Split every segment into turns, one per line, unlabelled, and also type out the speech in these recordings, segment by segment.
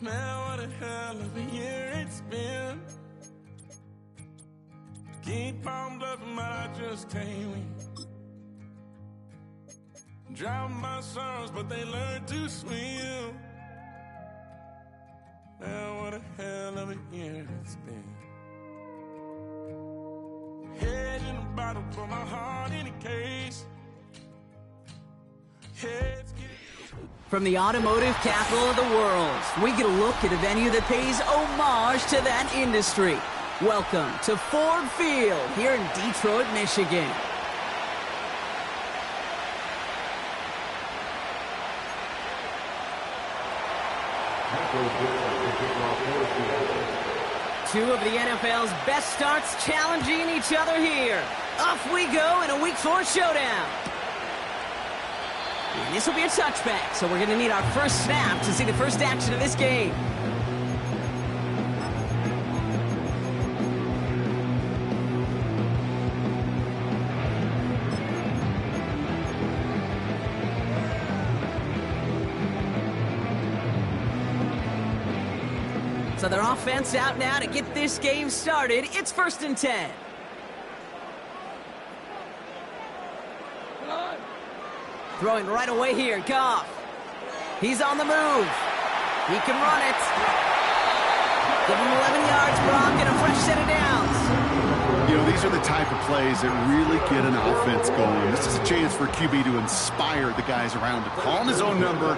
Man, what a hell of a year it's been. Keep on bluffing, but I just can't win. Drown my sorrows, but they learn to swim. Man, what a hell of a year it's been. Head in a bottle for my heart in a case.
From the automotive capital of the world, we get a look at a venue that pays homage to that industry. Welcome to Ford Field here in Detroit, Michigan. Two of the NFL's best starts challenging each other here. Off we go in a Week 4 showdown. And this will be a touchback, so we're going to need our first snap to see the first action of this game. So their offense out now to get this game started. It's 1st and 10. Throwing right away here, Goff. He's on the move. He can run it. Give him 11 yards, Brock, and a fresh set of downs.
You know, these are the type of plays that really get an offense going. This is a chance for QB to inspire the guys around him. Calling his own number,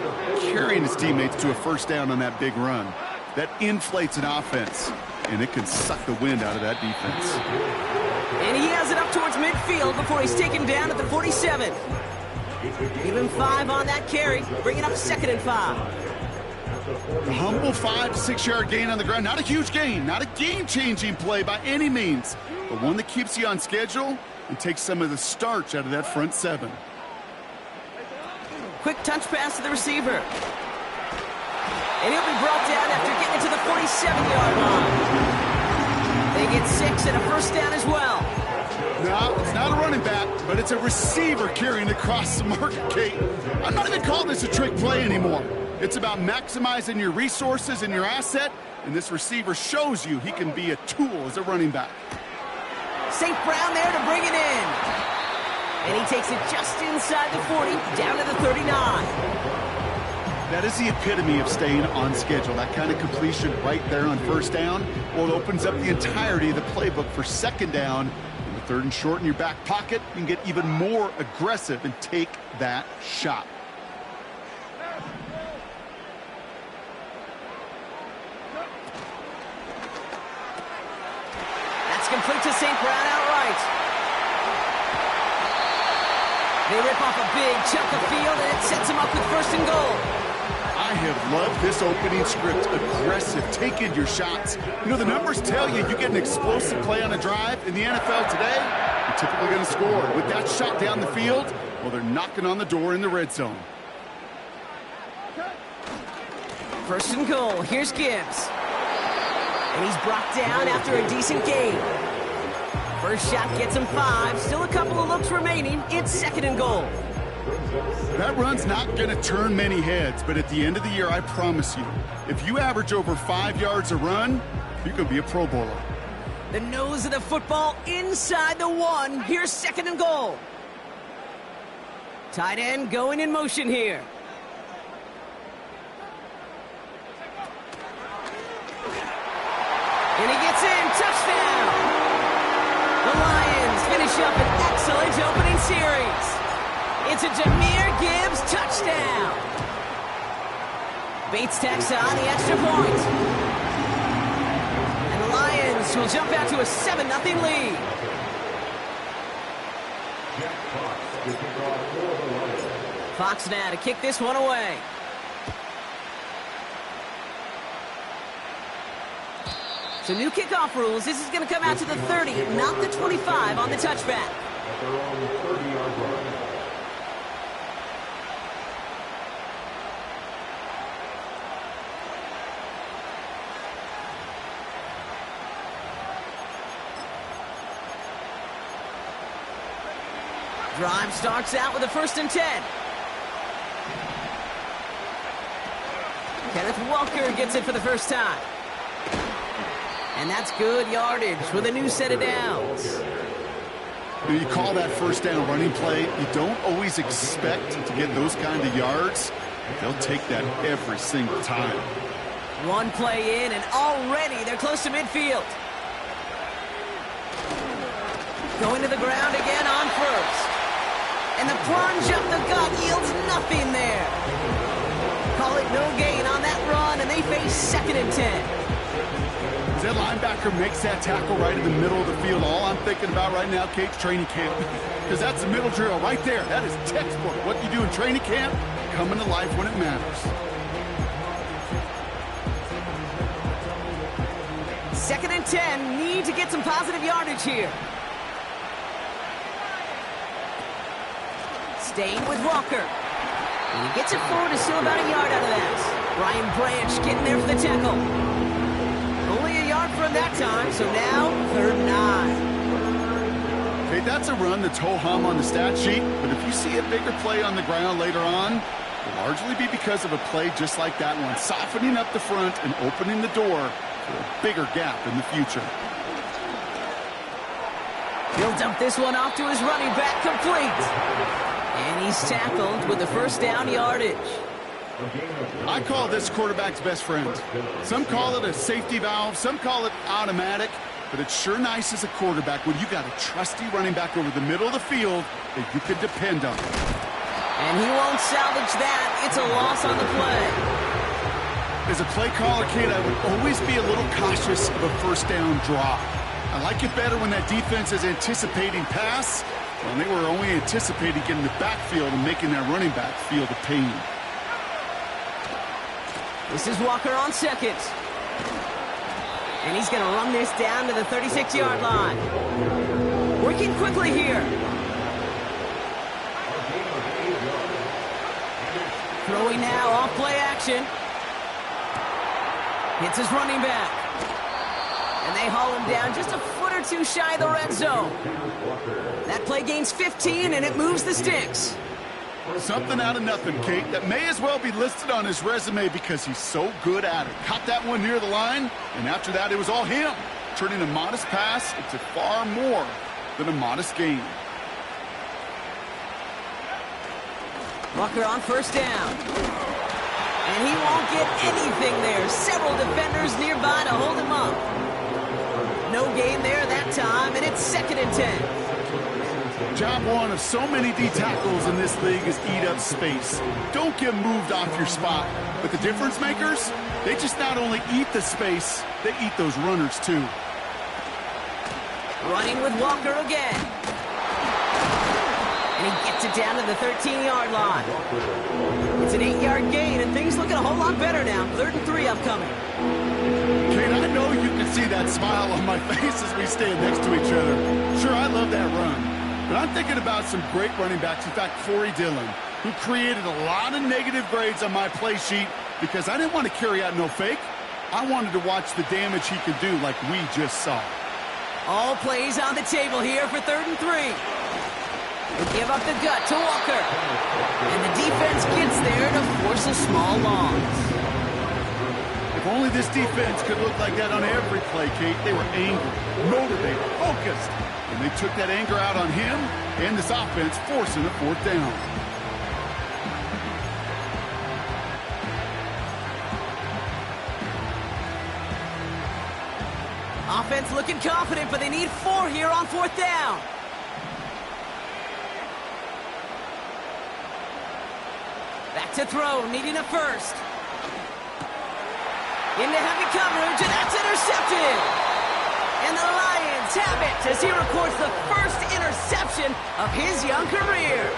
carrying his teammates to a first down on that big run. That inflates an offense, and it can suck the wind out of that defense.
And he has it up towards midfield before he's taken down at the 47. Give him 5 on that carry, bring it up 2nd and 5.
A humble 5 to 6 yard gain on the ground. Not a huge gain, not a game-changing play by any means, but one that keeps you on schedule and takes some of the starch out of that front 7.
Quick touch pass to the receiver. And he'll be brought down after getting to the 47-yard line. They get 6 and a first down as well.
No, it's not a running back, but it's a receiver carrying across the market, Kate. I'm not even calling this a trick play anymore. It's about maximizing your resources and your asset, and this receiver shows you he can be a tool as a running back.
St. Brown there to bring it in. And he takes it just inside the 40, down to the 39.
That is the epitome of staying on schedule. That kind of completion right there on first down, well, it opens up the entirety of the playbook for second down. In the 3rd and short in your back pocket, you can get even more aggressive and take that shot.
That's complete to St. Brown outright. They rip off a big chunk of field, and it sets him up with 1st and goal.
I have loved this opening script. Aggressive, taking your shots. You know, the numbers tell you get an explosive play on a drive. In the NFL today, you're typically going to score. With that shot down the field, well, they're knocking on the door in the red zone.
1st and goal. Here's Gibbs. And he's brought down after a decent gain. First shot gets him 5. Still a couple of looks remaining. It's 2nd and goal.
That run's not going to turn many heads, but at the end of the year, I promise you, if you average over 5 yards a run, you're going to be a Pro Bowler.
The nose of the football inside the 1. Here's 2nd and goal. Tight end going in motion here. And he gets in. Touchdown. The Lions finish up an excellent opening series. It's a Jahmyr Gibbs touchdown. Bates tacks on the extra point. And the Lions will jump out to a 7-0 lead. Fox now to kick this one away. So new kickoff rules. This is going to come out to the 30, not the 25 on the touchback. Drive starts out with a 1st and 10. with Walker gets it for the first time. And that's good yardage with a new set of downs.
You call that first down running play. You don't always expect to get those kind of yards. They'll take that every single time.
One play in, and already they're close to midfield. Going to the ground again on first. And the plunge up the gut yields nothing there. Call it no gain on that run, and they face 2nd and 10.
As that linebacker makes that tackle right in the middle of the field, all I'm thinking about right now, Kate's training camp. Because that's the middle drill right there. That is textbook. What you do in training camp, coming to life when it matters.
2nd and 10, need to get some positive yardage here. Staying with Walker. And he gets it forward to steal about a yard out of that. Brian Branch getting there for the tackle. Only a yard from that time, so now 3rd and 9.
Okay, that's a run that's ho-hum on the stat sheet, but if you see a bigger play on the ground later on, it'll largely be because of a play just like that one, softening up the front and opening the door for a bigger gap in the future.
He'll dump this one off to his running back, complete. And he's tackled with the first down yardage.
I call this quarterback's best friend. Some call it a safety valve, some call it automatic, but it's sure nice as a quarterback when you got a trusty running back over the middle of the field that you can depend on.
And he won't salvage that. It's a loss on the play.
As a play caller, kid, I would always be a little cautious of a first down drop. I like it better when that defense is anticipating pass, when they were only anticipating getting the backfield and making that running back feel the pain.
This is Walker on 2nd. And he's going to run this down to the 36-yard line. Working quickly here. Throwing now off play action. Hits his running back. And they haul him down just a foot or two shy of the red zone. That play gains 15, and it moves the sticks.
Something out of nothing, Kate. That may as well be listed on his resume because he's so good at it. Caught that one near the line, and after that, it was all him. Turning a modest pass into far more than a modest gain.
Walker on first down. And he won't get anything there. Several defenders nearby to hold him up. No gain there that time, and it's 2nd and 10.
Job one of so many D tackles in this league is eat up space. Don't get moved off your spot. But the difference makers, they just not only eat the space, they eat those runners too.
Running with Walker again. And he gets it down to the 13-yard line. It's an 8-yard gain, and things looking a whole lot better now. 3rd and 3 upcoming.
Kate, I know you can see that smile on my face as we stand next to each other. Sure, I love that run. But I'm thinking about some great running backs. In fact, Corey Dillon, who created a lot of negative grades on my play sheet because I didn't want to carry out no fake. I wanted to watch the damage he could do like we just saw.
All plays on the table here for 3rd and 3. They give up the gut to Walker. And the defense gets there to force a small loss.
If only this defense could look like that on every play, Kate. They were angry, motivated, focused. And they took that anger out on him and this offense, forcing a 4th down.
Offense looking confident, but they need 4 here on 4th down. Back to throw, needing a first. Into heavy coverage, and that's intercepted. And the Lions have it as he records the first interception of his young career.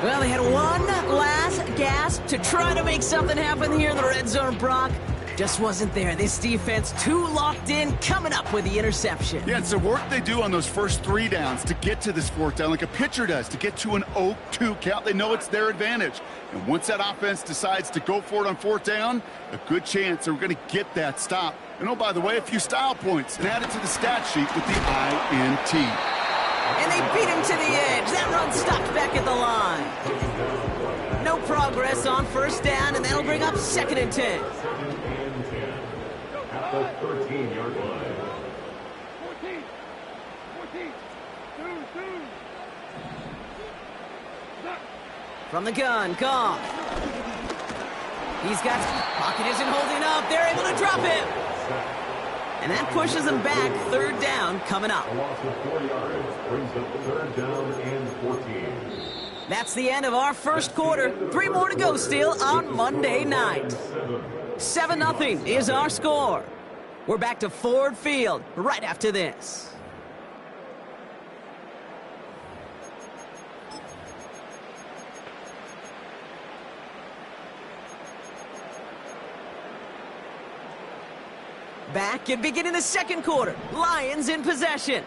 Well, they had one last gasp to try to make something happen here in the red zone, Brock. Just wasn't there. This defense too locked in, coming up with the interception.
Yeah, it's the work they do on those first 3 downs to get to this 4th down, like a pitcher does, to get to an 0-2 count. They know it's their advantage. And once that offense decides to go for it on 4th down, a good chance they're going to get that stop. And oh, by the way, a few style points and add it to the stat sheet with the INT.
And they beat him to the edge. That run stopped back at the line. No progress on first down, and that'll bring up 2nd and 10.
At the 13-yard line.
14. 2.
From the gun, Goff. He's got... Pocket isn't holding up. They're able to drop him. And that pushes them back. 3rd down coming up.
A loss of 4 yards brings up 3rd down and 14.
That's the end of our first quarter. 3 more to go still on Monday night. 7-0 is our score. We're back to Ford Field right after this. Back and beginning the 2nd quarter. Lions in possession.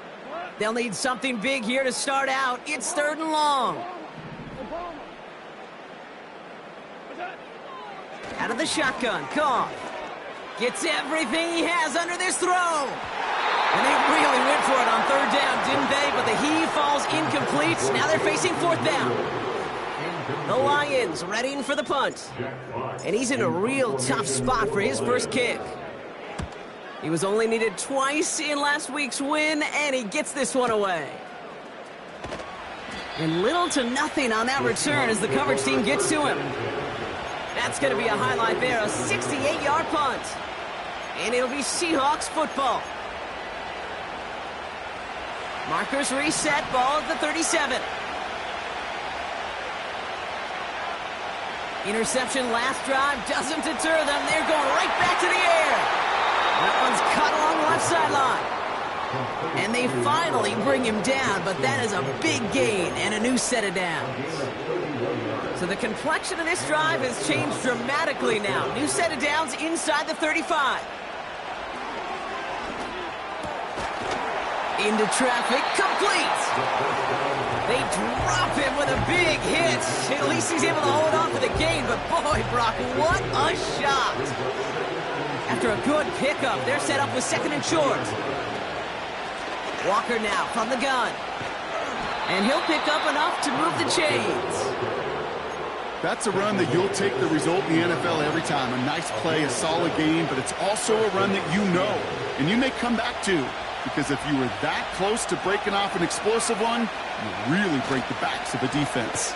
They'll need something big here to start out. It's 3rd and long. Out of the shotgun, Goff gets everything he has under this throw. And they really went for it on 3rd down, didn't they? But the heave falls incomplete. Now they're facing 4th down. The Lions readying for the punt. And he's in a real tough spot for his first kick. He was only needed twice in last week's win, and he gets this one away. And little to nothing on that return as the coverage team gets to him. That's going to be a highlight there, a 68-yard punt. And it'll be Seahawks football. Markers reset, ball at the 37. Interception last drive doesn't deter them. They're going right back to the air. That one's cut along the left sideline. And they finally bring him down, but that is a big gain and a new set of downs. So the complexion of this drive has changed dramatically now. New set of downs inside the 35. Into traffic, complete. They drop him with a big hit. At least he's able to hold on to the gain, but boy, Brock, what a shot. After a good pickup, they're set up with 2nd and short. Walker now from the gun. And he'll pick up enough to move the chains.
That's a run that you'll take the result in the NFL every time. A nice play, a solid game, but it's also a run that you know and you may come back to, because if you were that close to breaking off an explosive one, you really break the backs of a defense.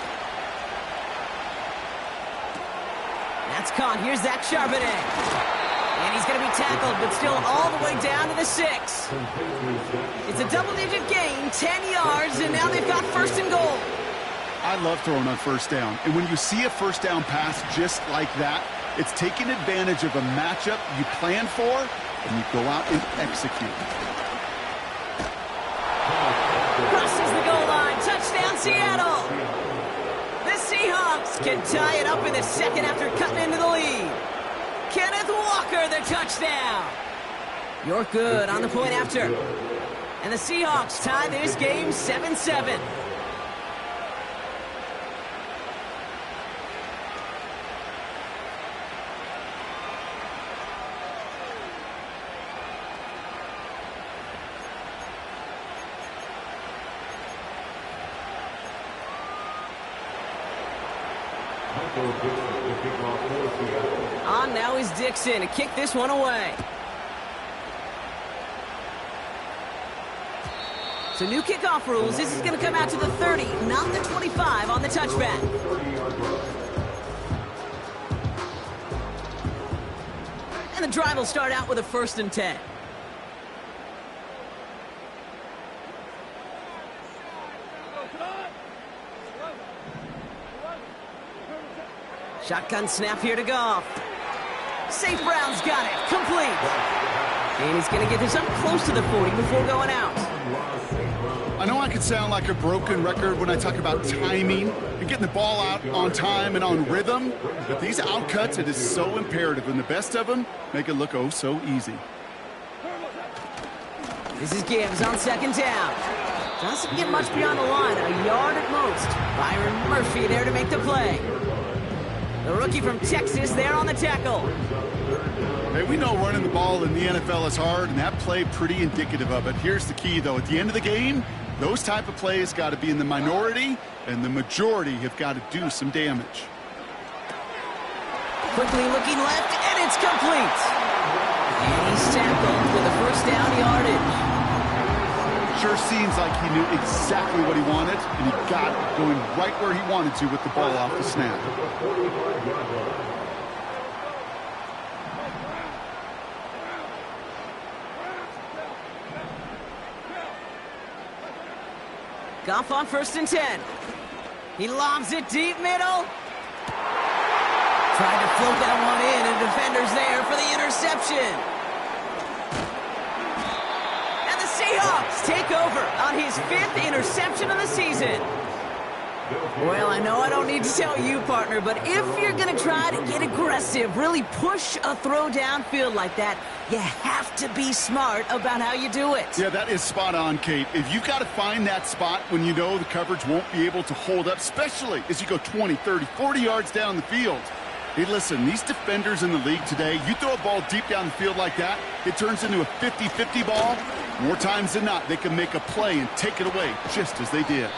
That's caught. Here's Zach Charbonnet. And he's going to be tackled, but still all the way down to the 6. It's a double-digit gain, 10 yards, and now they've got 1st and goal.
I love throwing on 1st down. And when you see a 1st down pass just like that, it's taking advantage of a matchup you plan for, and you go out and execute.
Crosses the goal line. Touchdown, Seattle. The Seahawks can tie it up in the 2nd after cutting into the lead. Kenneth Walker, the touchdown. You're good on the point after. And the Seahawks tie this game 7-7. On now is Dixon to kick this one away. So new kickoff rules. This is going to come out to the 30, not the 25 on the touchback. And the drive will start out with a 1st and 10. Shotgun snap here to Goff. St. Brown's got it. Complete. And he's going to get this up close to the 40 before going out.
I know I could sound like a broken record when I talk about timing and getting the ball out on time and on rhythm, but these outcuts, it is so imperative, and the best of them make it look oh so easy.
This is Gibbs on 2nd down. Doesn't get much beyond the line, a yard at most. Byron Murphy there to make the play. The rookie from Texas there on the tackle.
Hey, we know running the ball in the NFL is hard, and that play pretty indicative of it. Here's the key, though. At the end of the game, those type of plays got to be in the minority, and the majority have got to do some damage.
Quickly looking left, and it's complete. And he's tackled with a first down yardage.
Sure seems like he knew exactly what he wanted, and he got it going right where he wanted to with the ball off the snap.
Goff on 1st and 10. He lobs it deep middle. Tried to float that one in, and defender's there for the interception. And the Seahawks take over on his 5th interception of the season. Well, I know I don't need to tell you, partner, but if you're going to try to get aggressive, really push a throw downfield like that, you have to be smart about how you do it.
Yeah, that is spot on, Kate. If you've got to find that spot when you know the coverage won't be able to hold up, especially as you go 20, 30, 40 yards down the field. Hey, listen, these defenders in the league today, you throw a ball deep down the field like that, it turns into a 50-50 ball. More times than not, they can make a play and take it away, just as they did.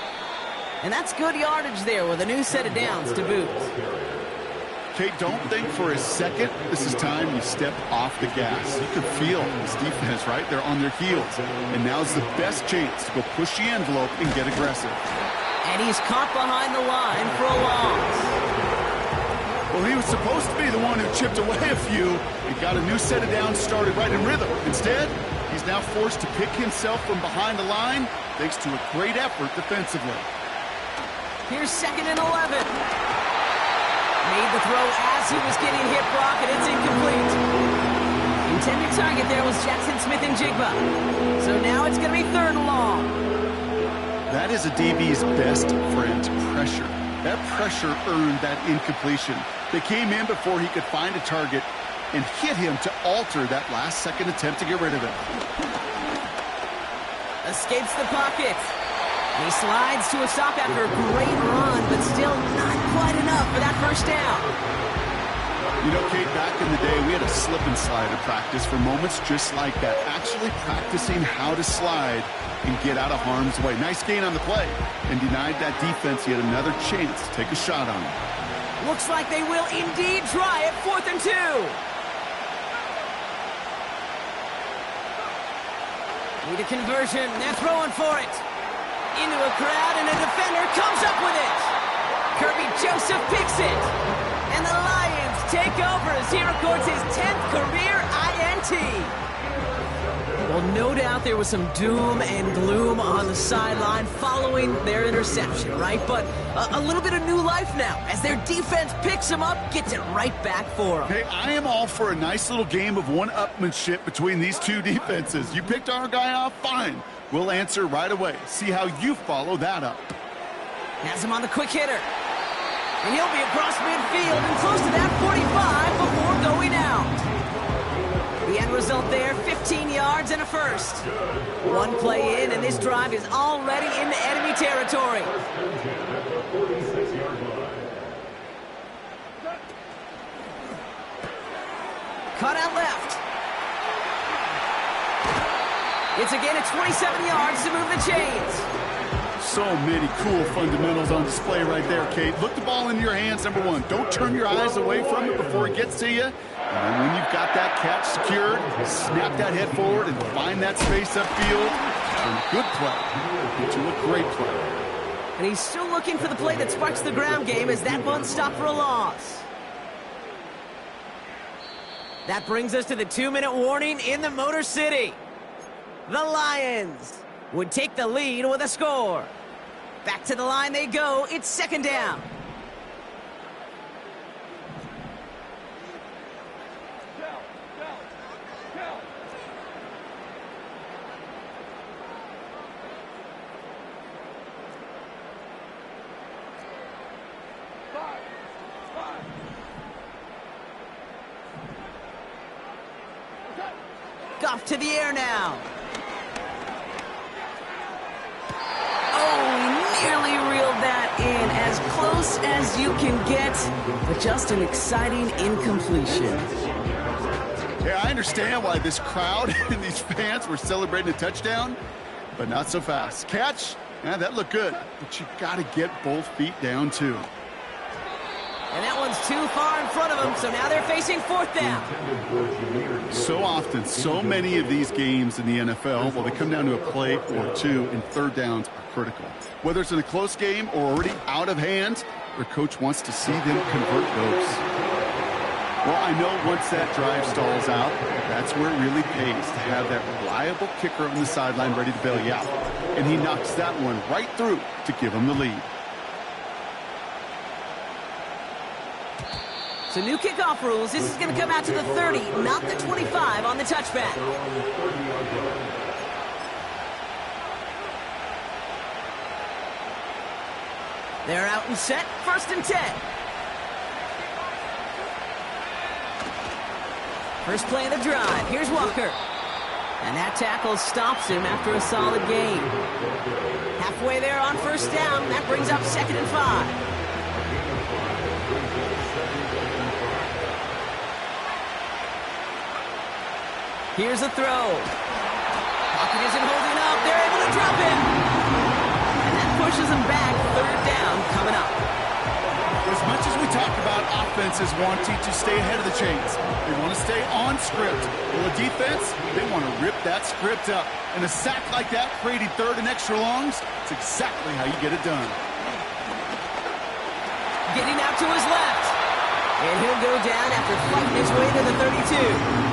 And that's good yardage there with a new set of downs to boot.
Kate, don't think for a second this is time you step off the gas. You can feel this defense, right? They're on their heels. And now's the best chance to go push the envelope and get aggressive.
And he's caught behind the line for a loss.
Well, he was supposed to be the one who chipped away a few and got a new set of downs started right in rhythm. Instead, he's now forced to pick himself from behind the line thanks to a great effort defensively.
Here's 2nd and 11. Made the throw as he was getting hit, Brock, and it's incomplete. Intended target there was Jackson Smith and Jigba. So now it's going to be 3rd and long.
That is a DB's best friend, pressure. That pressure earned that incompletion. They came in before he could find a target and hit him to alter that last-second attempt to get rid of it.
Escapes the pocket. He slides to a stop after a great run, but still not quite enough for that first down.
You know, Kate, back in the day, we had a slip and slide at practice for moments just like that. Actually practicing how to slide and get out of harm's way. Nice gain on the play, and denied that defense yet another chance to take a shot on him.
Looks like they will indeed try it. 4th and 2. Need a conversion. They're throwing for it. Into a crowd, and a defender comes up with it. Kirby Joseph picks it. And the Lions take over as he records his 10th career INT. Well, no doubt there was some doom and gloom on the sideline following their interception, right? But a little bit of new life now as their defense picks them up, gets it right back for them.
Hey, I am all for a nice little game of one-upmanship between these two defenses. You picked our guy off, fine. We'll answer right away. See how you follow that up.
Has him on the quick hitter. And he'll be across midfield and close to that 45 before going out. The end result there, 15 yards and a first. One play in, and this drive is already into enemy territory. Cut out left. It's again at 27 yards to move the chains.
So many cool fundamentals on display right there, Kate. Look the ball into your hands, number one. Don't turn your eyes away from it before it gets to you. And then when you've got that catch secured, snap that head forward and find that space upfield. Turn a good play into a great play.
And he's still looking for the play that sparks the ground game as that one stopped for a loss. That brings us to the 2-minute warning in the Motor City. The Lions would take the lead with a score. Back to the line they go. It's 2nd down. Goff to the air now. Nearly reeled that in as close as you can get, but just an exciting incompletion.
Yeah, I understand why this crowd and these fans were celebrating a touchdown, but not so fast. Catch, yeah, that looked good, but you got to get both feet down too.
And that one's too far in front of them, so now they're facing fourth down.
So often, so many of these games in the NFL, well, they come down to a play or two, and third downs are critical. Whether it's in a close game or already out of hand, their coach wants to see them convert those. Well, I know once that drive stalls out, that's where it really pays to have that reliable kicker on the sideline ready to bail you out. And he knocks that one right through to give them the lead.
So new kickoff rules. This is going to come out to the 30, not the 25 on the touchback. They're out and set. 1st and 10. First play of the drive. Here's Walker. And that tackle stops him after a solid gain. Halfway there on 1st down. That brings up 2nd and 5. Here's a throw. Pocket isn't holding up. They're able to drop him. And that pushes him back. 3rd down coming up.
As much as we talk about offenses wanting to stay ahead of the chains, they want to stay on script. Well, the defense, they want to rip that script up. And a sack like that, creating 3rd and extra longs, it's exactly how you get it done.
Getting out to his left. And he'll go down after fighting his way to the 32.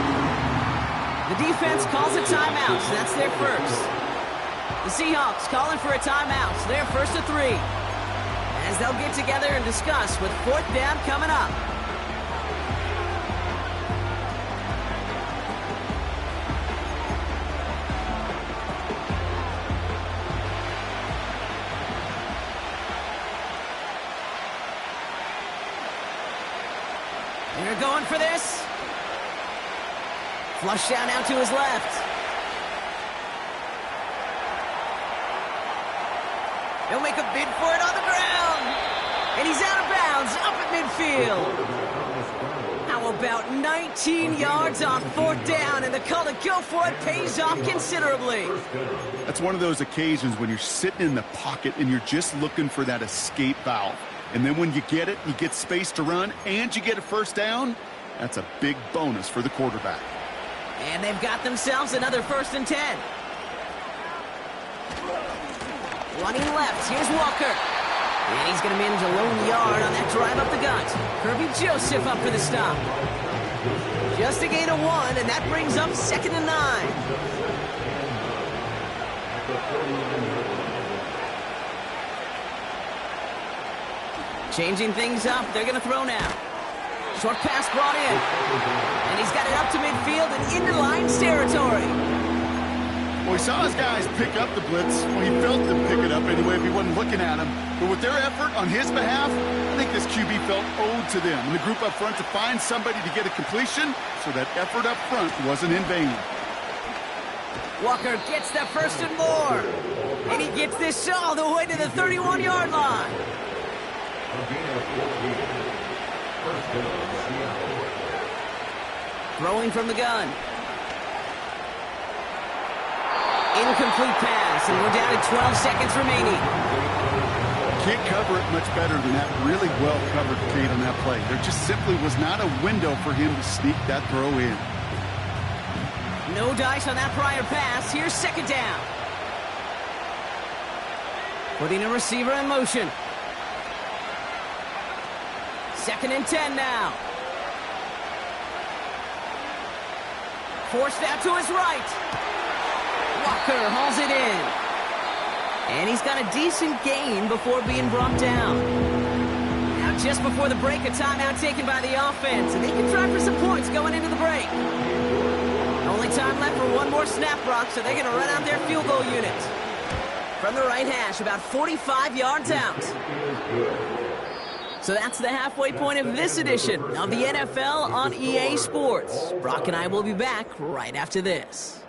The defense calls a timeout, so that's their first. The Seahawks calling for a timeout, so they're 1st and 3. As they'll get together and discuss with 4th down coming up. They're going for this. Flush down out to his left. He'll make a bid for it on the ground. And he's out of bounds, up at midfield. How about 19 yards on 4th down, and the call to go for it pays off considerably.
That's one of those occasions when you're sitting in the pocket and you're just looking for that escape valve. And then when you get it, you get space to run, and you get a 1st down, that's a big bonus for the quarterback.
And they've got themselves another 1st and 10. Running left, here's Walker. And he's going to manage a lone yard on that drive up the gut. Kirby Joseph up for the stop. Just a gain of 1, and that brings up 2nd and 9. Changing things up, they're going to throw now. Short pass brought in. And he's got it up to midfield and into Lions territory.
Well, he saw his guys pick up the blitz. Well, he felt them pick it up anyway if he wasn't looking at him. But with their effort on his behalf, I think this QB felt owed to them and the group up front to find somebody to get a completion, so that effort up front wasn't in vain.
Walker gets the 1st and more. And he gets this all the way to the 31-yard line. Throwing from the gun. Incomplete pass, and we're down to 12 seconds remaining.
Can't cover it much better than that. Really well covered, Kate, on that play. There just simply was not a window for him to sneak that throw in.
No dice on that prior pass. Here's 2nd down. Putting a receiver in motion. 2nd and 10 now. Forced out to his right. Walker hauls it in. And he's got a decent gain before being brought down. Now just before the break, a timeout taken by the offense. And they can try for some points going into the break. Only time left for one more snap, Brock, so they're going to run out their field goal unit. From the right hash, about 45 yards out. So that's the halfway point of this edition of the NFL on EA Sports. Brock and I will be back right after this.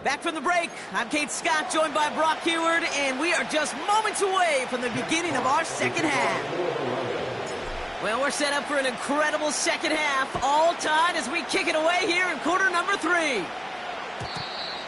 Back from the break, I'm Kate Scott, joined by Brock Heward, and we are just moments away from the beginning of our second half. Well, we're set up for an incredible second half, all tied as we kick it away here in quarter number 3.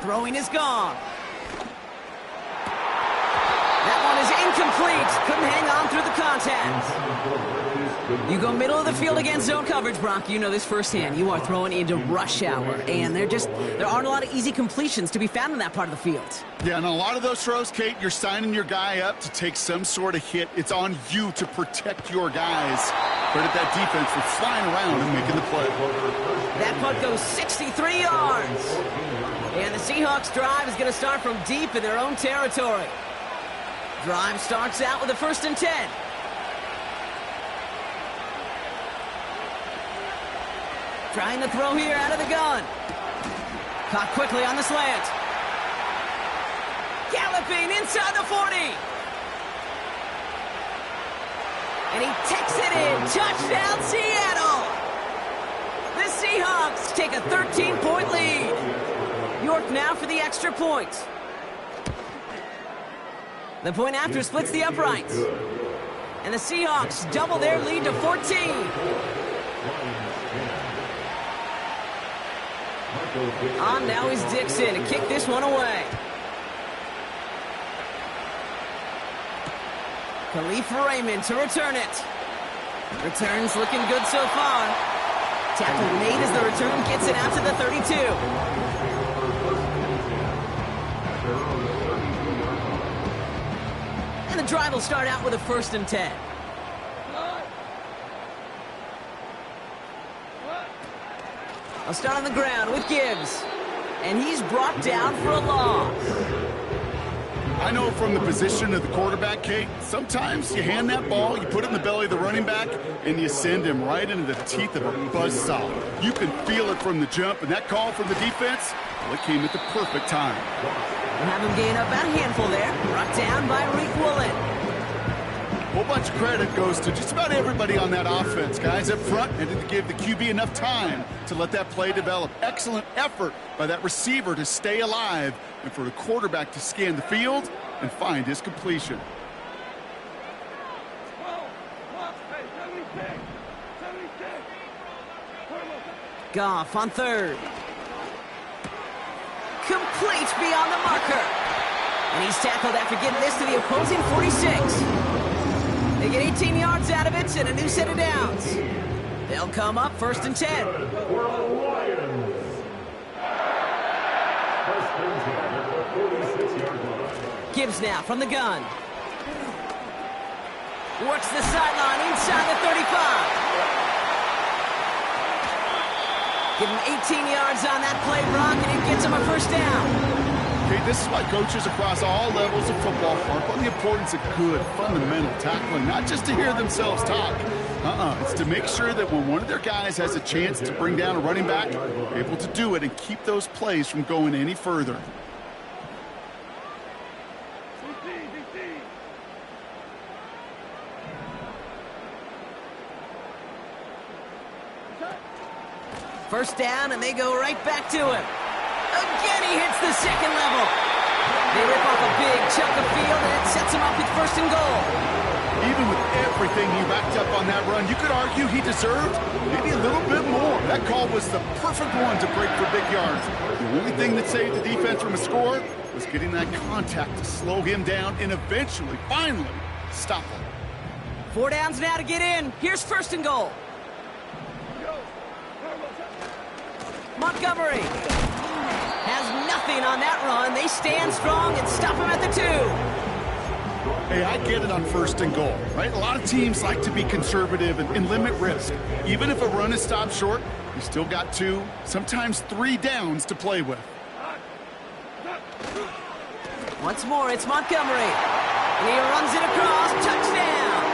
Throwing is gone. That one is incomplete. Couldn't hang on through the contact. You go middle of the field against zone coverage, Brock. You know this firsthand. You are throwing into rush hour, and there aren't a lot of easy completions to be found in that part of the field.
Yeah, and a lot of those throws, Kate, you're signing your guy up to take some sort of hit. It's on you to protect your guys. Credit that defense for flying around and making the play.
That punt goes 63 yards. And the Seahawks drive is going to start from deep in their own territory. Drive starts out with a 1st and 10. Trying to throw here out of the gun. Caught quickly on the slant. Galloping inside the 40. And he takes it in. Touchdown, Seattle. The Seahawks take a 13-point lead. York now for the extra point. The point after splits the uprights. And the Seahawks double their lead to 14. On now is Dixon to kick this one away. Khalif Raymond to return it. Returns looking good so far. Tackle made as the return gets it out to the 32. And the drive will start out with a 1st and 10. I'll start on the ground with Gibbs. And he's brought down for a loss.
I know from the position of the quarterback, Kate, sometimes you hand that ball, you put it in the belly of the running back, and you send him right into the teeth of a buzzsaw. You can feel it from the jump, and that call from the defense, well, it came at the perfect time.
We'll have him gain up about a handful there. Brought down by Reek Woolen.
A whole bunch of credit goes to just about everybody on that offense. Guys up front and to give the QB enough time to let that play develop. Excellent effort by that receiver to stay alive and for the quarterback to scan the field and find his completion.
Goff on 3rd. Complete beyond the marker. And he's tackled after getting this to the opposing 46. They get 18 yards out of it and a new set of downs. They'll come up 1st and 10. Gibbs now from the gun. Works the sideline inside the 35. Give him 18 yards on that play, Brock, and it gets him a 1st down.
Okay, this is why coaches across all levels of football harp on the importance of good, fundamental tackling, not just to hear themselves talk. It's to make sure that when one of their guys has a chance to bring down a running back, they're able to do it and keep those plays from going any further.
First down, and they go right back to him. Again, he hits the 2nd level. They rip off a big chunk of field, and it sets him up with 1st and goal.
Even with everything he racked up on that run, you could argue he deserved maybe a little bit more. That call was the perfect one to break for big yards. The only thing that saved the defense from a score was getting that contact to slow him down and eventually, finally, stop him.
4 downs now to get in. Here's 1st and goal. Montgomery has nothing on that run. They stand strong and stop him at the 2.
Hey, I get it on 1st and goal, right? A lot of teams like to be conservative and limit risk. Even if a run is stopped short, you still got 2, sometimes 3 downs to play with.
Once more, it's Montgomery. And he runs it across. Touchdown!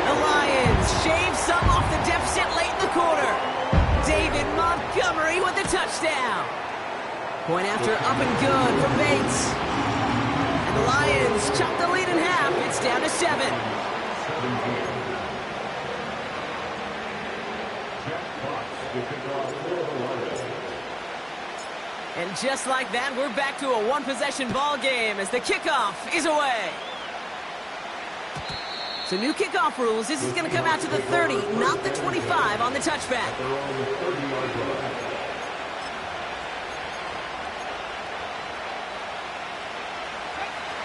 The Lions shave some off the deficit late in the quarter. David Montgomery with the touchdown. Point after up and good for Bates. And the Lions chop the lead in half. It's down to 7. And just like that, we're back to a one-possession ball game as the kickoff is away. So new kickoff rules. This is going to come out to the 30, not the 25 on the touchback.
They're on the 30-yard line.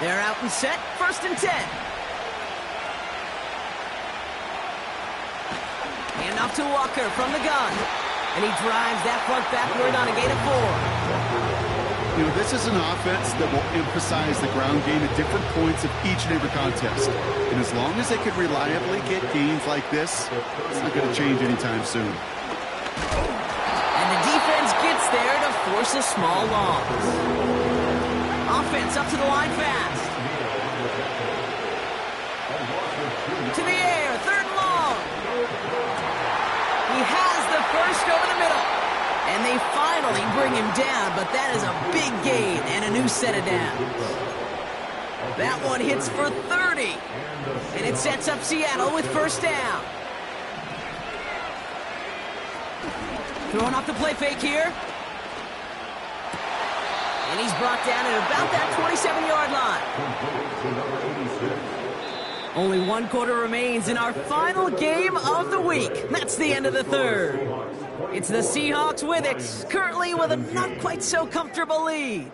They're out and set. 1st and 10. Hand off to Walker from the gun. And he drives that front backward on a gain of 4.
You know, this is an offense that will emphasize the ground game at different points of each and every contest. And as long as they can reliably get gains like this, it's not going to change anytime soon.
And the defense gets there to force a small loss. Offense up to the line fast. To the air, 3rd and long. He has the first over the middle. And they finally bring him down, but that is a big gain and a new set of downs. That one hits for 30. And it sets up Seattle with 1st down. Throwing off the play fake here. And he's brought down at about that 27-yard line. Only 1 quarter remains in our final game of the week. That's the end of the 3rd. It's the Seahawks with it, currently with a not quite so comfortable lead.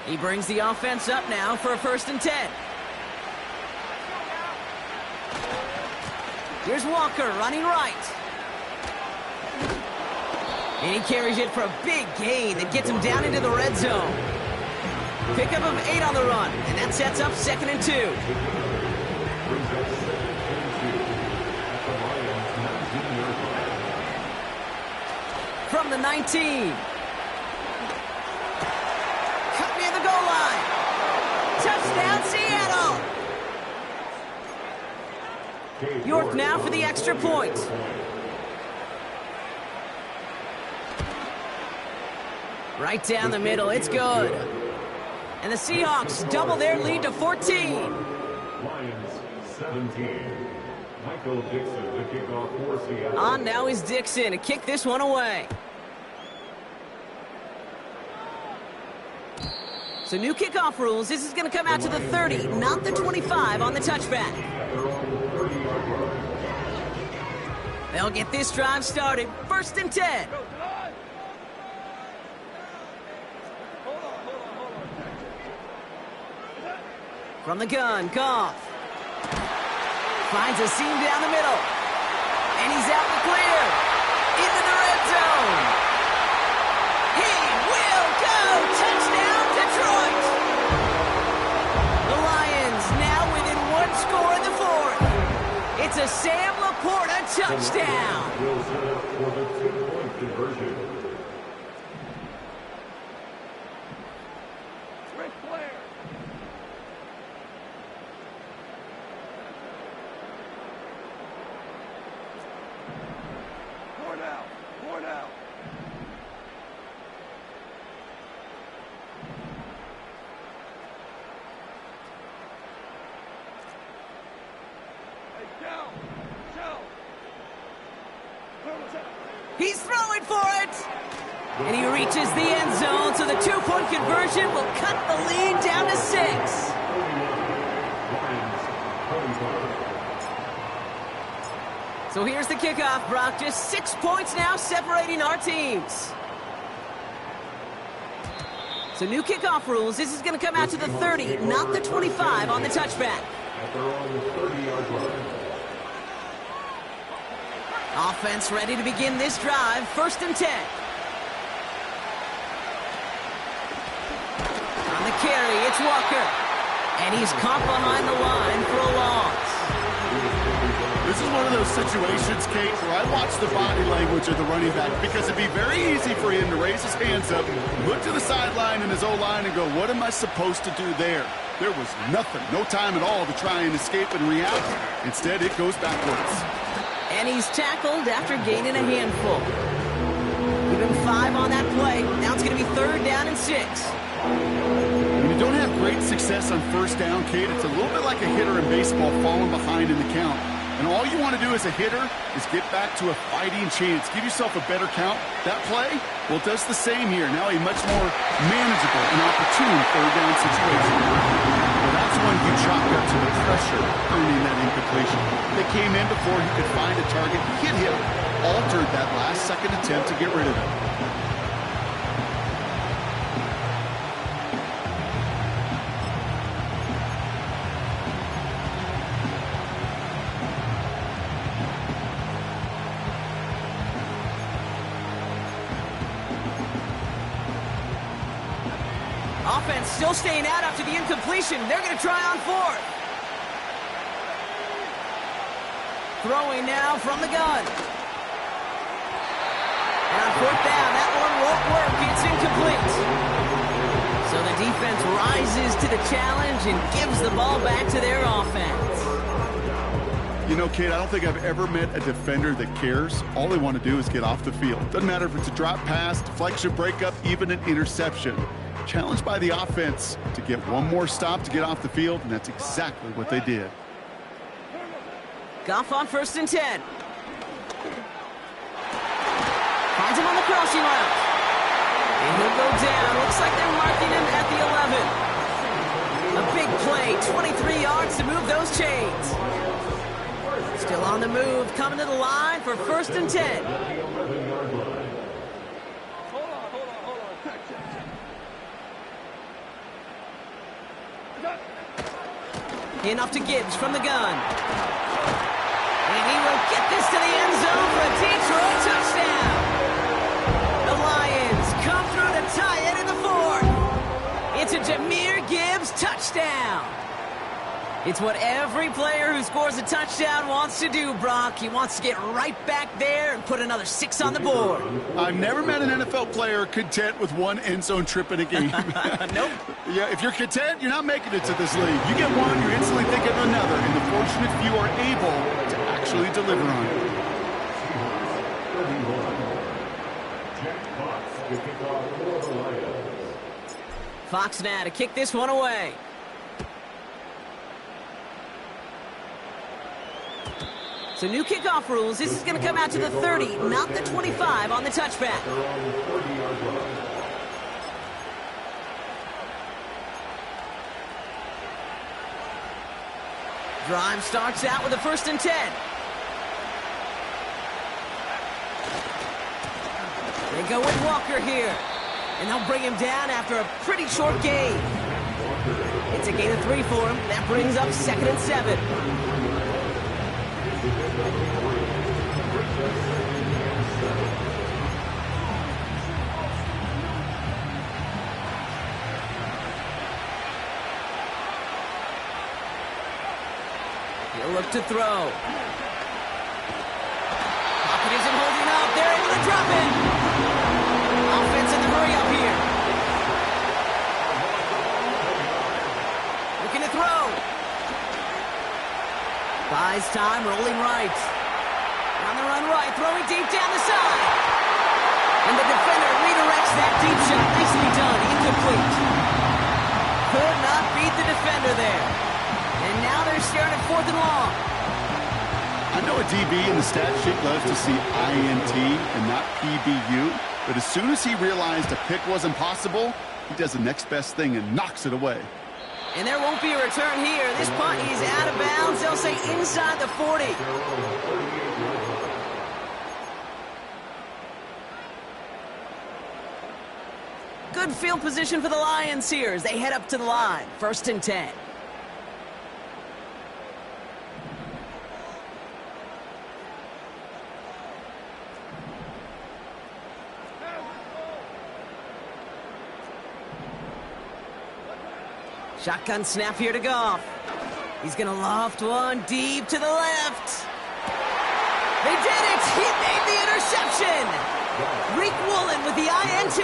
He brings the offense up now for a 1st and 10. Here's Walker running right. And he carries it for a big gain that gets him down into the red zone. Pickup of 8 on the run, and that sets up 2nd and 2. From the 19. Cut near the goal line. Touchdown, Seattle. York now for the extra point. Right down the middle, it's good. And the Seahawks double their lead to 14.
Lions 17. Michael Dixon to kick off for Seattle.
On now is Dixon to kick this one away. So new kickoff rules. This is going to come out to the 30, not the 25 on the touchback. They'll get this drive started. 1st and 10. From the gun, Goff. Finds a seam down the middle. And he's out and clear. Into the red zone. He will go. Touchdown, Detroit. The Lions now within 1 score in the 4th. It's a Sam Laporta touchdown.
Will set up for the 2-point conversion.
Rick Flair. Cornell. Hey, down.
He's throwing for it. And he reaches the end zone, so the 2-point conversion will cut the lead down to 6. So here's the kickoff, Brock. Just 6 points now separating our teams. So new kickoff rules. This is going to come out to the 30, not the 25 on the touchback. Offense ready to begin this drive. 1st and 10. On the carry, it's Walker. And he's caught behind the line for a loss.
This is one of those situations, Kate, where I watch the body language of the running back because it'd be very easy for him to raise his hands up, look to the sideline in his O-line and go, what am I supposed to do there? There was nothing, no time at all to try and escape and react. Instead, it goes backwards.
And he's tackled after gaining a handful. Even 5 on that play. Now it's going to be 3rd down and 6.
When you don't have great success on 1st down, Kate, it's a little bit like a hitter in baseball falling behind in the count. And all you want to do as a hitter is get back to a fighting chance. Give yourself a better count. That play, well, it does the same here. Now a much more manageable and opportune third down situation. Well, that's one you chalked up to the pressure earning that incompletion. They came in before he could find a target, hit him, altered that last second attempt to get rid of it.
Offense still staying out after the incompletion. They're going to try on fourth. Throwing now from the gun. And on fourth down, that one won't work. It's incomplete. So the defense rises to the challenge and gives the ball back to their offense.
You know, Kate, I don't think I've ever met a defender that cares. All they want to do is get off the field. Doesn't matter if it's a drop pass, deflection, breakup, even an interception. Challenged by the offense to get one more stop to get off the field, and that's exactly what they did.
Goff on 1st and 10. Finds him on the crossing route. And he'll go down. Looks like they're marking him at the 11. A big play, 23 yards to move those chains. Still on the move, coming to the line for 1st and 10. Enough to Gibbs from the gun. And he will get this to the end zone for a Detroit touchdown. The Lions come through to tie it in the 4th. It's a Jahmyr Gibbs touchdown. It's what every player who scores a touchdown wants to do, Brock. He wants to get right back there and put another 6 on the board.
I've never met an NFL player content with one end zone trip in a game.
Nope.
Yeah, if you're content, you're not making it to this league. You get one, you're instantly thinking of another, and the fortunate few are able to actually deliver on it.
Fox now to kick this one away. So new kickoff rules. This is going to come out to the 30, not the 25 on the touchback. Drive starts out with a 1st and 10. They go with Walker here. And they'll bring him down after a pretty short gain. It's a gain of 3 for him. That brings up 2nd and 7. He'll look to throw. Pocket isn't holding up. They're able to drop it. Offense in the hurry up here. Looking to throw. Buys time, rolling right. On the run right, throwing deep down the side. And the defender redirects that deep shot. Nicely done, incomplete. Could not beat the defender there. And now they're staring at 4th and long.
I know a DB in the stat sheet loves to see INT and not PBU, but as soon as he realized a pick wasn't possible, he does the next best thing and knocks it away.
And there won't be a return here. This punt is out of bounds. They'll say inside the 40. Good field position for the Lions here as they head up to the line. 1st and 10. Shotgun snap here to Goff. He's going to loft one deep to the left. They did it! He made the interception! Reek Woolen with the INT.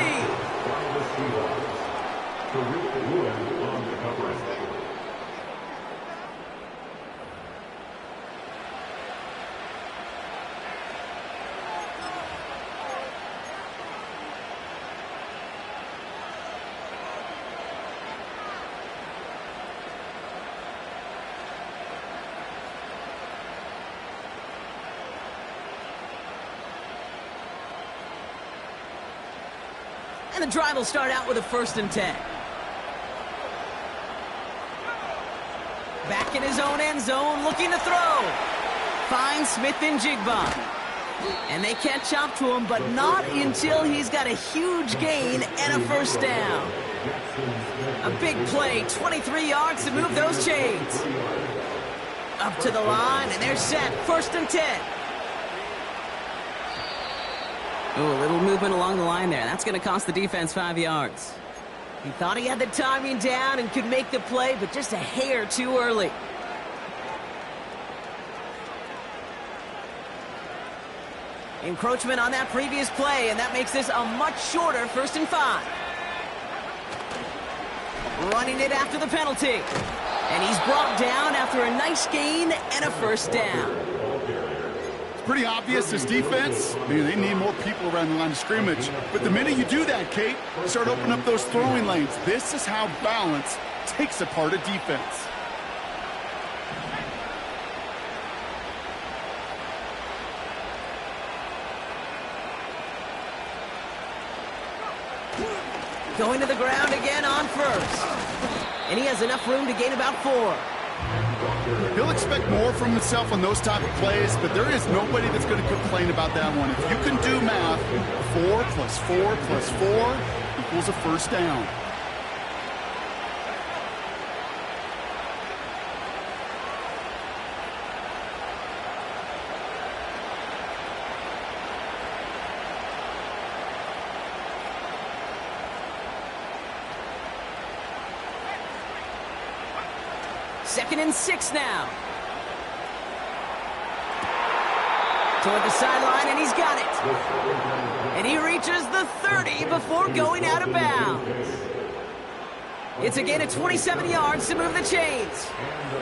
And the drive will start out with a 1st and 10. Back in his own end zone, looking to throw. Finds Smith and Jigba. And they catch up to him, but not until he's got a huge gain and a 1st down. A big play, 23 yards to move those chains. Up to the line, and they're set. 1st and 10. Ooh, a little movement along the line there. That's going to cost the defense 5 yards. He thought he had the timing down and could make the play, but just a hair too early. Encroachment on that previous play, and that makes this a much shorter 1st and 5. Running it after the penalty. And he's brought down after a nice gain and a 1st down.
It's pretty obvious this defense, they need more people around the line of scrimmage. But the minute you do that, Kate, you start opening up those throwing lanes. This is how balance takes apart a defense.
Going to the ground again on 1st. And he has enough room to gain about 4.
He'll expect more from himself on those type of plays, but there is nobody that's going to complain about that one. If you can do math, 4 plus 4 plus 4 equals a 1st down.
Second and 6 now. Toward the sideline, and he's got it. And he reaches the 30 before going out of bounds. It's a gain of 27 yards to move the chains.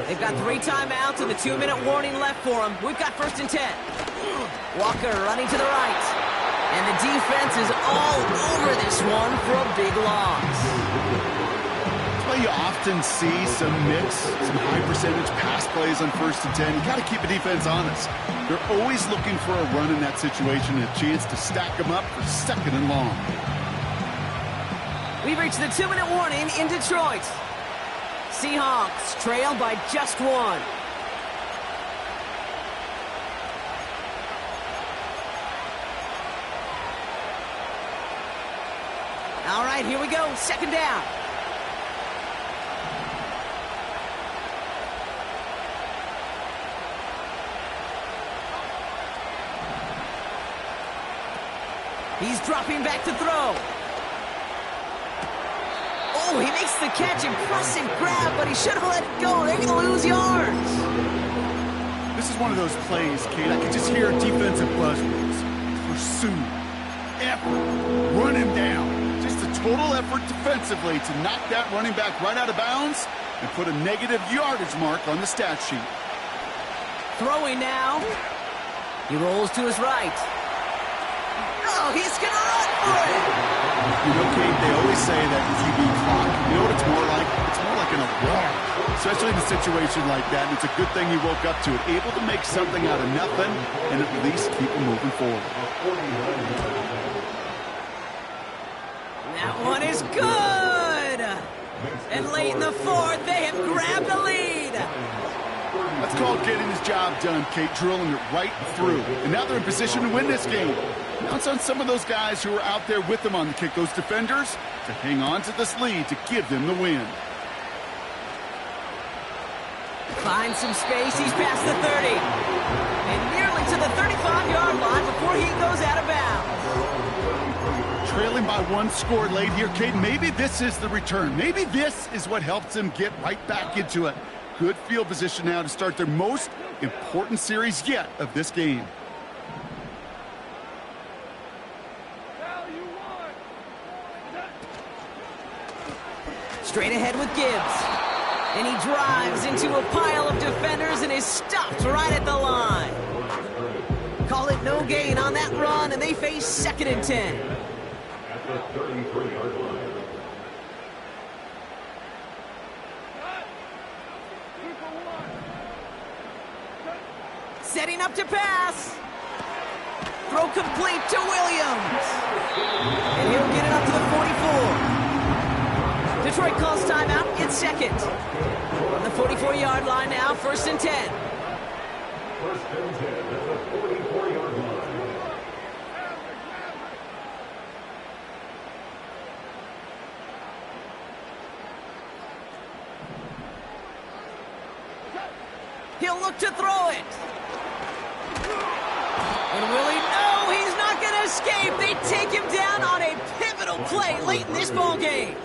They've got 3 timeouts and the 2-minute warning left for them. We've got 1st and 10. Walker running to the right. And the defense is all over this one for a big loss.
You often see some mix, some high percentage pass plays on 1st and 10. You got to keep a defense honest. They're always looking for a run in that situation and a chance to stack them up for 2nd and long.
We've reached the 2-minute warning in Detroit. Seahawks trail by just 1. All right, here we go. 2nd down. He's dropping back to throw. Oh, he makes the catch. Impressive grab, but he should have let it go. They're going to lose yards.
This is one of those plays, Kate. I can just hear defensive buzzwords. Pursue. Effort. Run him down. Just a total effort defensively to knock that running back right out of bounds and put a negative yardage mark on the stat sheet.
Throwing now. He rolls to his right. Oh, he's going to run for it.
You know, Kate, they always say that QB clock, you know what it's more like? It's more like an alarm, especially in a situation like that. And it's a good thing he woke up to it, able to make something out of nothing and at least keep him moving forward.
That one is good. And late in the 4th, they have grabbed the lead.
That's called getting his job done, Kate, drilling it right through. And now they're in position to win this game. Now it's on some of those guys who are out there with them on the kick, those defenders, to hang on to this lead to give them the win.
Finds some space. He's past the 30. And nearly to the 35-yard line before he goes out of bounds.
Trailing by 1 score late here, Kate. Maybe this is the return. Maybe this is what helps them get right back into it. Good field position now to start their most important series yet of this game.
Straight ahead with Gibbs. And he drives into a pile of defenders and is stopped right at the line. Call it no gain on that run, and they face 2nd and 10.
At the 33-yard line.
Setting up to pass. Throw complete to Williams. And he'll get it up to the 45. Detroit calls timeout. It's second. On the 44-yard line now, 1st and 10.
1st and 10 at the 44-yard line.
He'll look to throw it. And will he? No, he's not going to escape. They take him down on a pivotal play late in this ball game.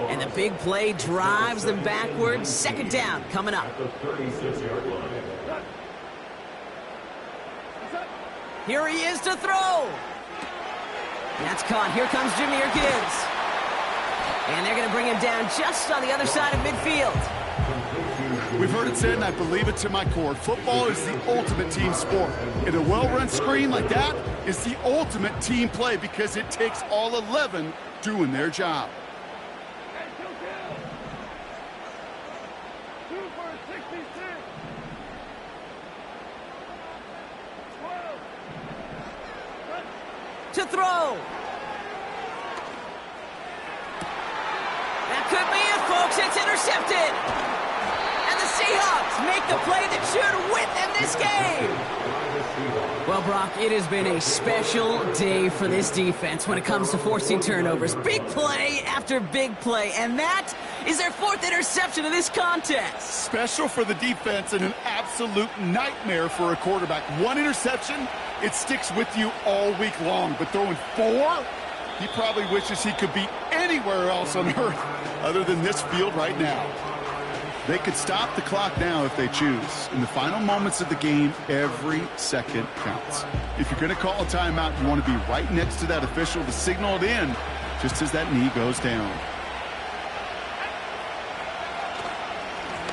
And the big play drives them backwards. 2nd down coming up.
At the 36-yard line.
Here he is to throw. That's caught. Here comes Jameer Gibbs. And they're going to bring him down just on the other side of midfield.
We've heard it said, and I believe it to my core, football is the ultimate team sport. And a well-run screen like that is the ultimate team play because it takes all 11 doing their job.
2 for 66. 12.
To throw. That could be it, folks. It's intercepted. And the Seahawks make the play that should win them this game. Well, Brock, it has been a special day for this defense when it comes to forcing turnovers. Big play after big play, and that is their 4th interception of this contest.
Special for the defense and an absolute nightmare for a quarterback. 1 interception, it sticks with you all week long. But throwing 4, he probably wishes he could be anywhere else on earth other than this field right now. They could stop the clock now if they choose. In the final moments of the game, every second counts. If you're going to call a timeout, you want to be right next to that official to signal it in just as that knee goes down.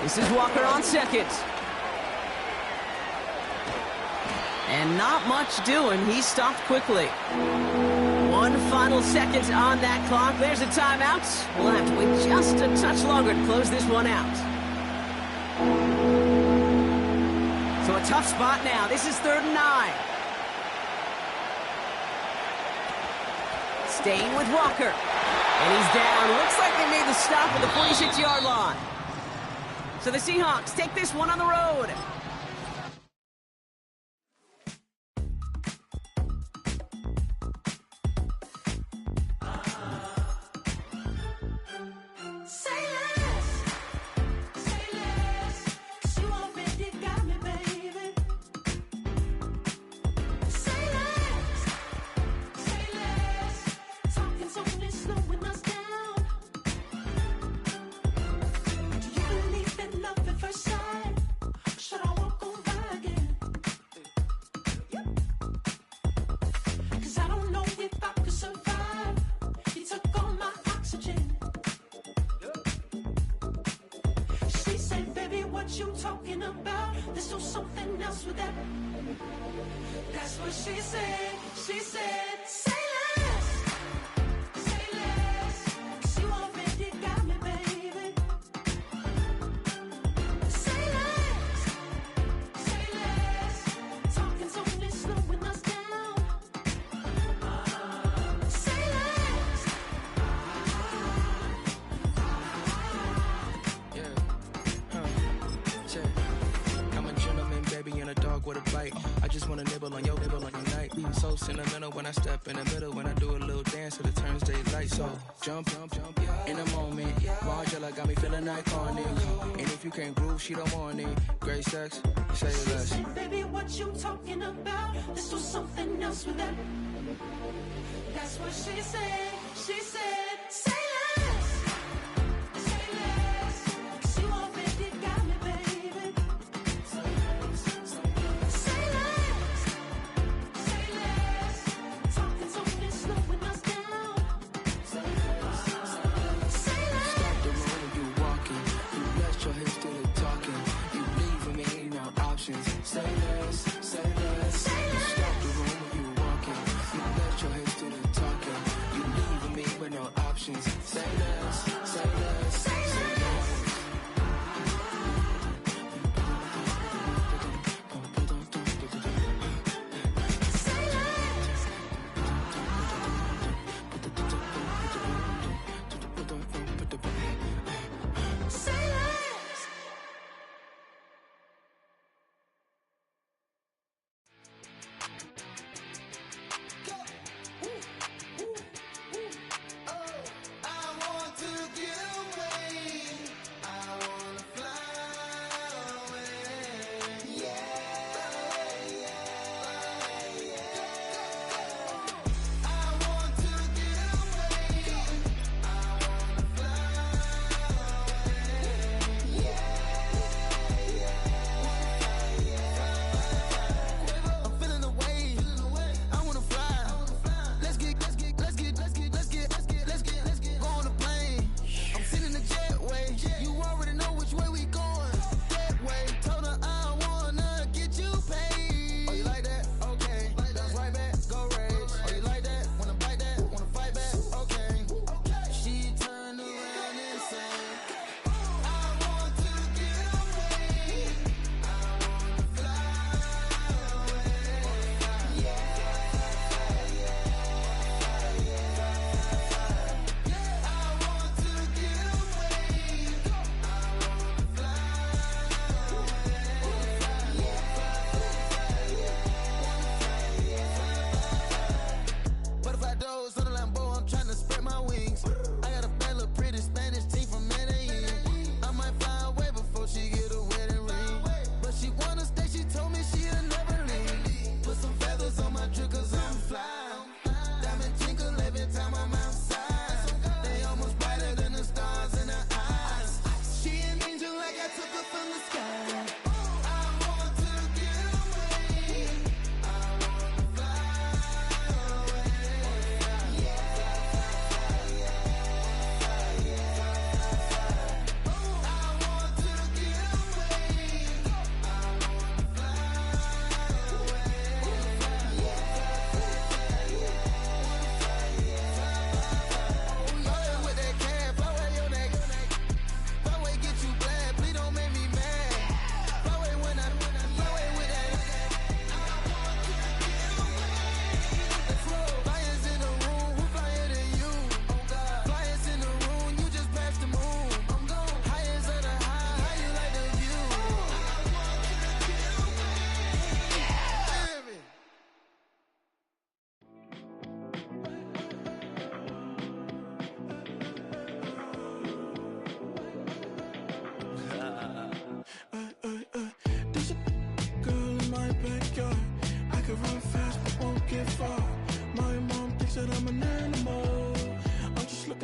This is Walker on 2nd. And not much doing. He stopped quickly. 1 final second on that clock. There's a timeout. We'll have to wait just a touch longer to close this one out. So a tough spot now. This is 3rd and 9. Staying with Walker. And he's down. Looks like they made the stop at the 46-yard line. So the Seahawks take this one on the road.
That's what she said. She said, say less. Say less. 'Cause you already got me, baby. Say less. Say less. Talking's only slowing us down. Say less.
I'm a gentleman, baby, and a dog with a bite. I just wanna nibble on your night. So sentimental when I step in the middle. When I do a little dance, till it turns daylight. So jump, in a moment. Margella got me feeling iconic. And if you can't groove, she don't want it. Great sex, say less.
She said, baby, what you talking about? Let's do something else with that. That's what she said. She said, say less. Say less. 'Cause you already got me, baby. Say less. Say less. Talking's only slowing us down. Say less. Say less.
Stop the road when you walking. You let your hips do the talking. You leaving me no options. Say less, say less. You stop the room when you walking. You let your hips do the talking. You leaving me with no options. Say less, say less, say less.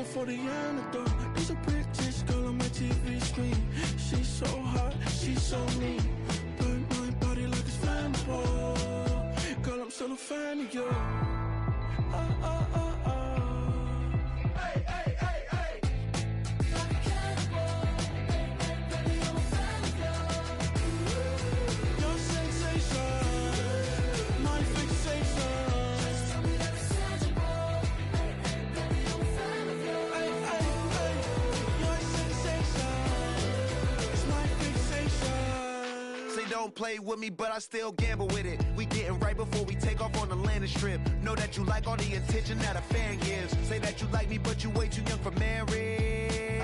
looking for the antidote. There's a British girl on my TV screen. She's so hot, she's so mean. Burn my body like it's flammable. Girl, I'm still a fan of you.
Hey, hey, hey, hey.
Like a cannibal, baby, I'm a fan of yours.
Your sensation, my fixation.
Just tell me that it's tangible, baby, I'm a fan of yours.
Hey, hey, hey. Your sensation is my fixation.
Say don't play with me, but I still gamble with it. We getting right before we take off on the landing strip. Know that you like all the attention that a fan gives. Say that you like me, but you way too young for marriage.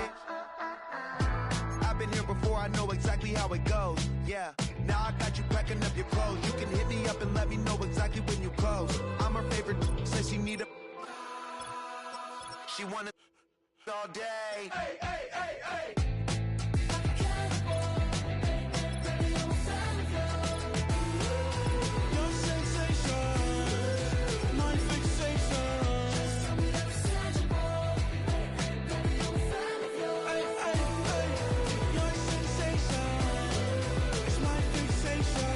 I've been here before, I know exactly how it goes. Yeah, now I got you packing up your clothes. You can hit me up and let me know exactly when you close. I'm her favorite, says she need a. She wanna all day.
Hey, hey, hey, hey.
Like a cannibal, baby, I'm a fan of yours.
Your sensation, my fixation.
Just tell me that it's tangible, baby, I'm a fan of yours.
Hey, hey, hey. Your sensation is my fixation.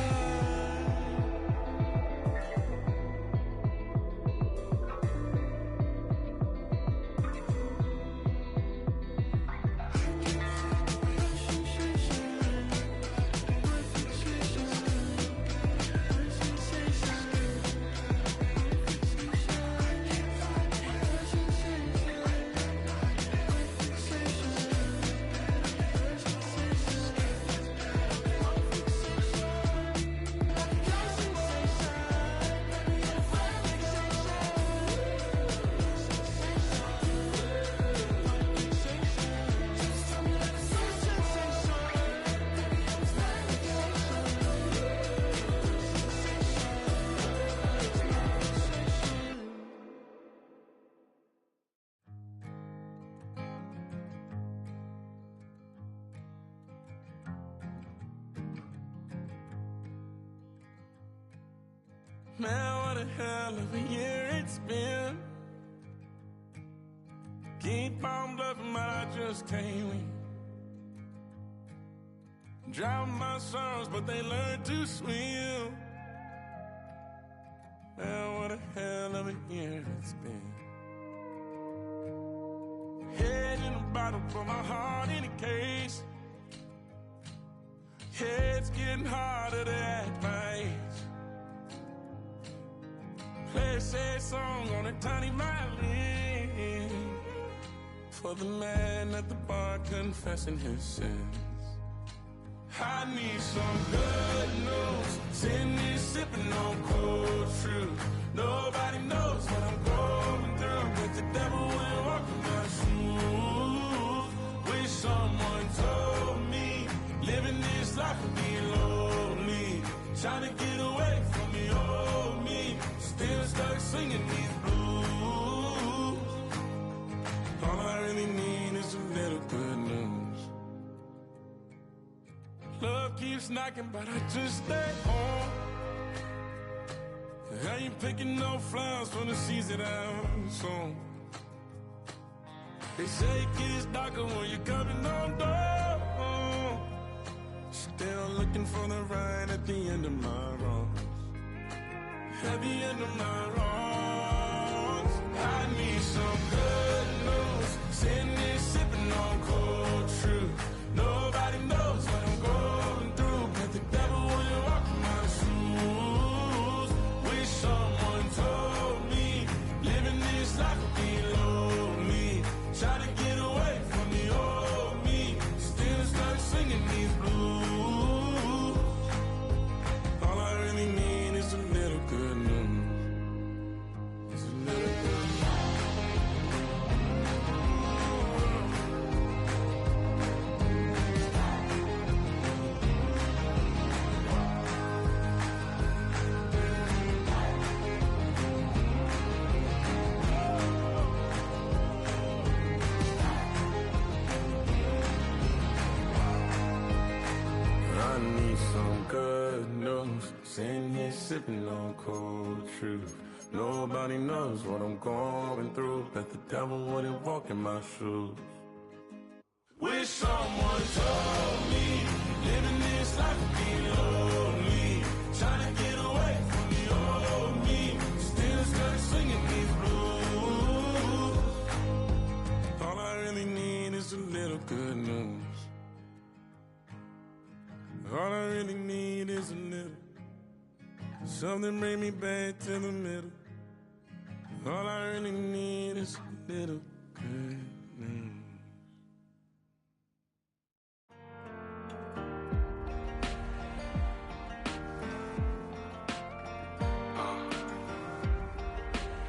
Man, what a hell of a year it's been. Keep on bluffing, but I just can't win. Drown my sorrows, but they learn to swim. Man, what a hell of a year it's been. Head in a bottle, put my heart in a case. Yeah, it's getting harder to act my age. Play a sad song on a tiny violin for the man at the bar confessing his sins. I need some good news. Sitting here sipping on cold truth. Nobody knows what I'm going through, but the devil will walk in my shoes. Wish someone told me living this life would be lonely. Trying to get away from the old me. Still stuck singing these blues. All I really need is a little good news. Love keeps knocking, but I just stay home. I ain't picking no flowers for the seeds that I'm sown. They say it gets darker when you're coming on door. Still looking for the right at the end of my road. At the end of my wrongs, I need some good news. Sitting here sipping on cold truth. Nobody knows what I'm going through, but the devil will walk in my shoes. Wish someone told me living this life would be lonely. Try to get away from the old me. Still stuck singing these blues. All I really need is a little good news. It's a little good news. I need some good news. Sitting here sipping on cold truth. Nobody knows what I'm going through. Bet the devil wouldn't walk in my shoes. Wish someone told me living this life would be lonely. Trying to get away from the old me. Still stuck singing these blues. All I really need is a little good news. All I really need is a little. Something bring me back to the middle. All I really need is a little good news.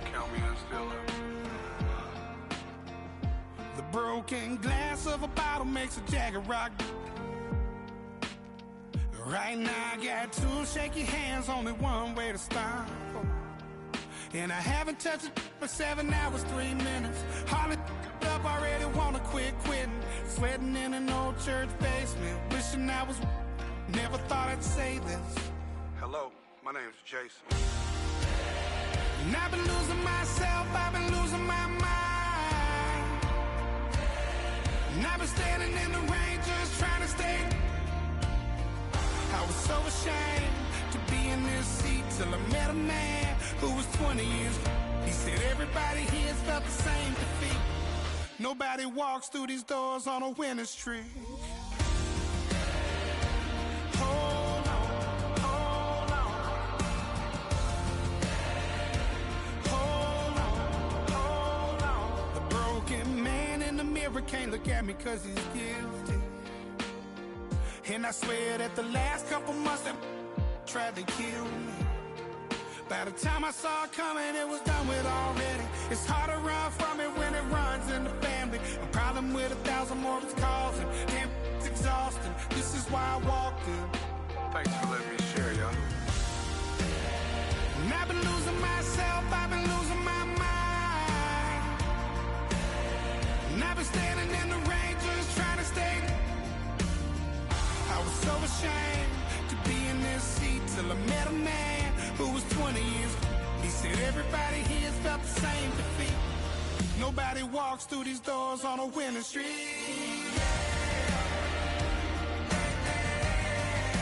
Count me in still up. The broken glass of a bottle makes a Jagger rock. Right now I got two shaky hands, only one way to stop. And I haven't touched it for 7 hours, 3 minutes. Hardly up, already wanna quit quitting. Sweating in an old church basement, wishing I was. Never thought I'd say this.
Hello, my name's Jason.
And I've been losing myself, I've been losing my mind. And I've been standing in the rain, just trying to stay. I was so ashamed to be in this seat till I met a man who was 20 years. He said everybody here's felt the same defeat. Nobody walks through these doors on a winning streak. Hold on, hold on. Hold on, hold on. The broken man in the mirror can't look at me 'cause he's guilty. And I swear that the last couple months that tried to kill me. By the time I saw it coming, it was done with already. It's hard to run from it when it runs in the family. A problem with 1,000 more it's causing. Damn, it's exhausting. This is why I walked in.
Thanks for letting me share, y'all.
And I've been losing myself, I've been losing my mind. And I've been standing in the rain, just trying to stay. I was so ashamed to be in this seat till I met a man who was 20 years. He said everybody here's felt the same defeat. Nobody walks through these doors on a winning streak.